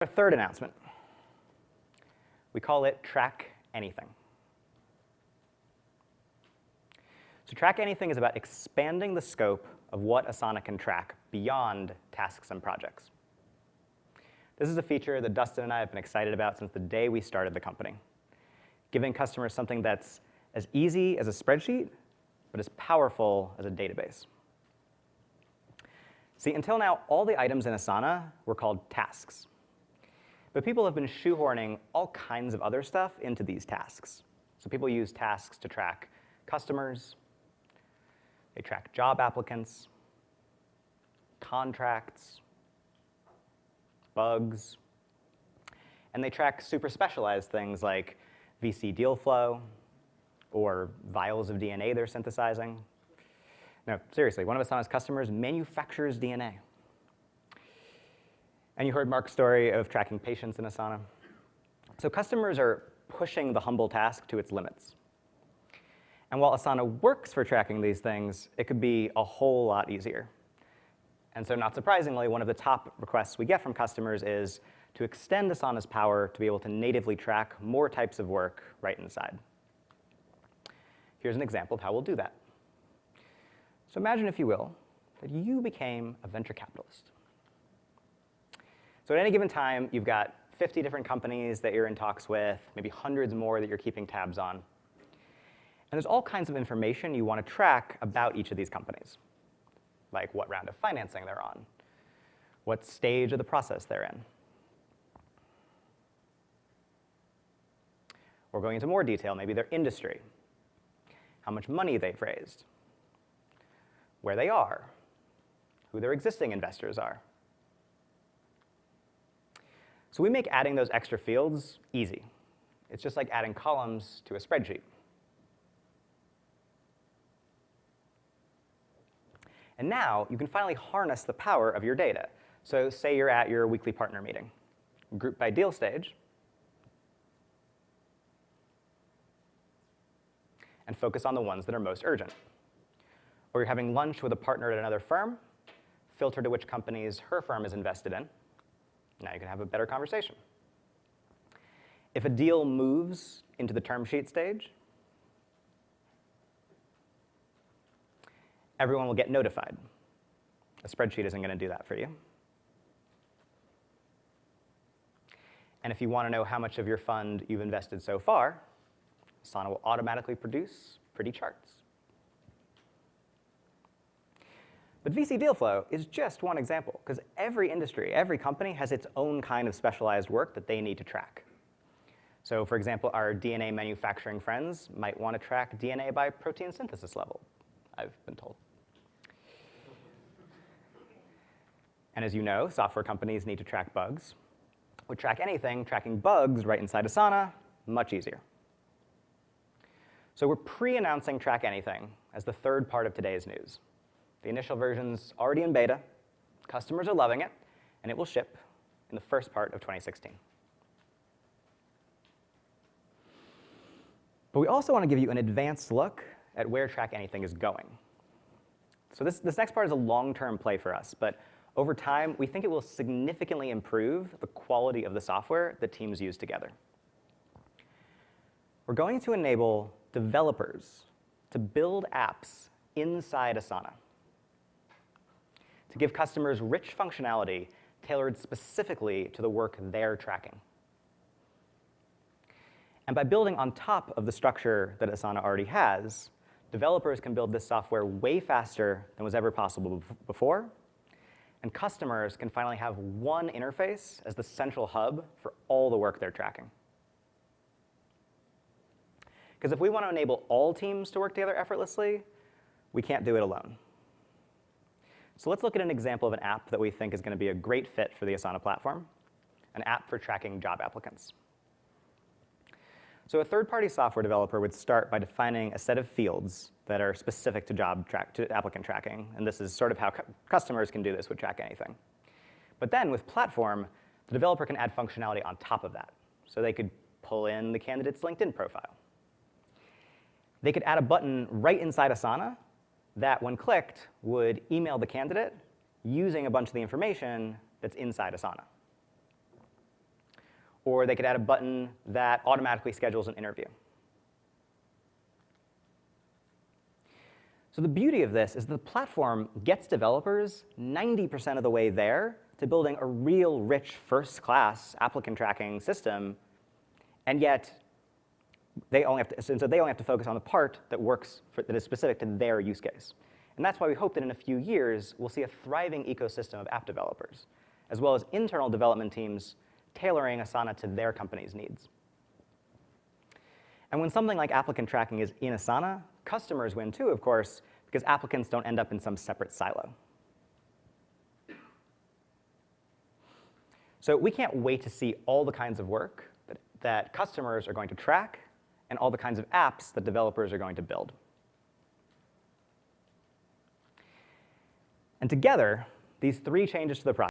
Our third announcement. We call it Track Anything. So Track Anything is about expanding the scope of what Asana can track beyond tasks and projects. This is a feature that Dustin and I have been excited about since the day we started the company, giving customers something that's as easy as a spreadsheet, but as powerful as a database. See, until now, all the items in Asana were called tasks. But people have been shoehorning all kinds of other stuff into these tasks. So people use tasks to track customers, they track job applicants, contracts, bugs, and they track super specialized things like VC deal flow or vials of DNA they're synthesizing. No, seriously, one of Asana's customers manufactures DNA. And you heard Mark's story of tracking patients in Asana. So customers are pushing the humble task to its limits. And while Asana works for tracking these things, it could be a whole lot easier. And so not surprisingly, one of the top requests we get from customers is to extend Asana's power to be able to natively track more types of work right inside. Here's an example of how we'll do that. So imagine, if you will, that you became a venture capitalist. So at any given time, you've got 50 different companies that you're in talks with, maybe hundreds more that you're keeping tabs on. And there's all kinds of information you want to track about each of these companies, like what round of financing they're on, what stage of the process they're in. Or going into more detail, maybe their industry, how much money they've raised, where they are, who their existing investors are. So we make adding those extra fields easy. It's just like adding columns to a spreadsheet. And now you can finally harness the power of your data. So say you're at your weekly partner meeting. Group by deal stage, and focus on the ones that are most urgent. Or you're having lunch with a partner at another firm, filter to which companies her firm is invested in. Now you can have a better conversation. If a deal moves into the term sheet stage, everyone will get notified. A spreadsheet isn't going to do that for you. And if you want to know how much of your fund you've invested so far, Asana will automatically produce pretty charts. But VC deal flow is just one example, because every industry, every company has its own kind of specialized work that they need to track. So for example, our DNA manufacturing friends might want to track DNA by protein synthesis level, I've been told. And as you know, software companies need to track bugs. With Track Anything, tracking bugs right inside Asana, much easier. So we're pre-announcing Track Anything as the third part of today's news. The initial version's already in beta, customers are loving it, and it will ship in the first part of 2016. But we also want to give you an advanced look at where Track Anything is going. So this next part is a long-term play for us, but over time, we think it will significantly improve the quality of the software that teams use together. We're going to enable developers to build apps inside Asana, to give customers rich functionality tailored specifically to the work they're tracking. And by building on top of the structure that Asana already has, developers can build this software way faster than was ever possible before, and customers can finally have one interface as the central hub for all the work they're tracking. Because if we want to enable all teams to work together effortlessly, we can't do it alone. So let's look at an example of an app that we think is going to be a great fit for the Asana platform, an app for tracking job applicants. So a third-party software developer would start by defining a set of fields that are specific to applicant tracking, and this is sort of how customers can do this with Track Anything. But then with Platform, the developer can add functionality on top of that. So they could pull in the candidate's LinkedIn profile. They could add a button right inside Asana that, when clicked, would email the candidate using a bunch of the information that's inside Asana. or they could add a button that automatically schedules an interview. So the beauty of this is the platform gets developers 90% of the way there to building a real rich first-class applicant tracking system, and yet they only have to focus on the part that works that is specific to their use case. And that's why we hope that in a few years, we'll see a thriving ecosystem of app developers, as well as internal development teams tailoring Asana to their company's needs. And when something like applicant tracking is in Asana, customers win too, of course, because applicants don't end up in some separate silo. So we can't wait to see all the kinds of work that customers are going to track and all the kinds of apps that developers are going to build. And together, these three changes to the product